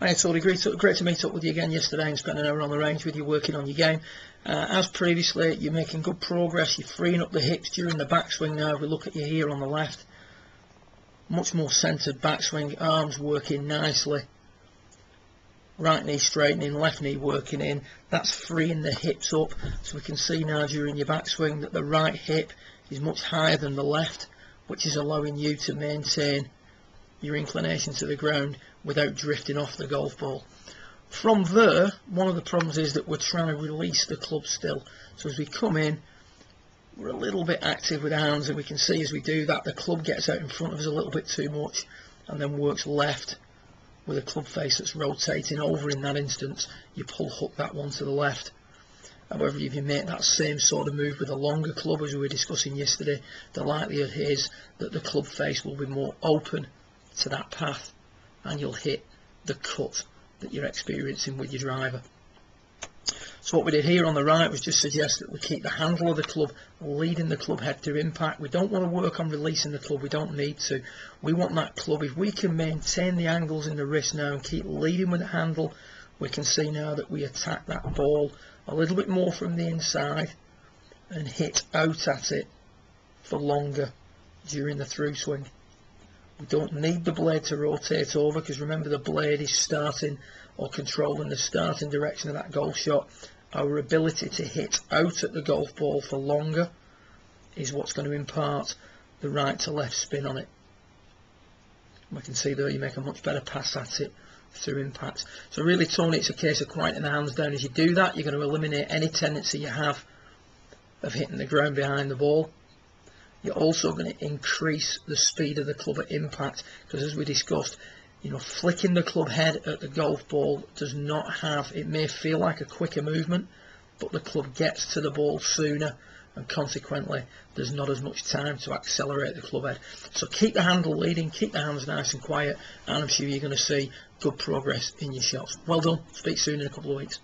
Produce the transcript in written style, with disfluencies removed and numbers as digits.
Hi, it's Totally great to meet up with you again yesterday and spend an hour on the range with you working on your game. As previously, you're making good progress, you're freeing up the hips during the backswing now. If we look at you here on the left, much more centred backswing, arms working nicely, right knee straightening, left knee working in. That's freeing the hips up, so we can see now during your backswing that the right hip is much higher than the left, which is allowing you to maintain your inclination to the ground without drifting off the golf ball. From there, one of the problems is that we're trying to release the club still. So as we come in, we're a little bit active with the hands, and we can see as we do that the club gets out in front of us a little bit too much and then works left with a club face that's rotating over. In that instance, you pull hook that one to the left. However, if you make that same sort of move with a longer club as we were discussing yesterday, the likelihood is that the club face will be more open to that path and you'll hit the cut that you're experiencing with your driver. So what we did here on the right was just suggest that we keep the handle of the club leading the club head to impact. We don't want to work on releasing the club, we don't need to. We want that club, if we can maintain the angles in the wrist now and keep leading with the handle, we can see now that we attack that ball a little bit more from the inside and hit out at it for longer during the through swing. We don't need the blade to rotate over, because remember, the blade is starting or controlling the starting direction of that golf shot. Our ability to hit out at the golf ball for longer is what's going to impart the right to left spin on it. We can see there you make a much better pass at it through impact. So really, Tony, it's a case of quieting the hands down. As you do that, you're going to eliminate any tendency you have of hitting the ground behind the ball. You're also going to increase the speed of the club at impact, because as we discussed, flicking the club head at the golf ball does not have, it may feel like a quicker movement, but the club gets to the ball sooner, and consequently there's not as much time to accelerate the club head. So keep the handle leading, keep the hands nice and quiet, and I'm sure you're going to see good progress in your shots. Well done. Speak soon in a couple of weeks.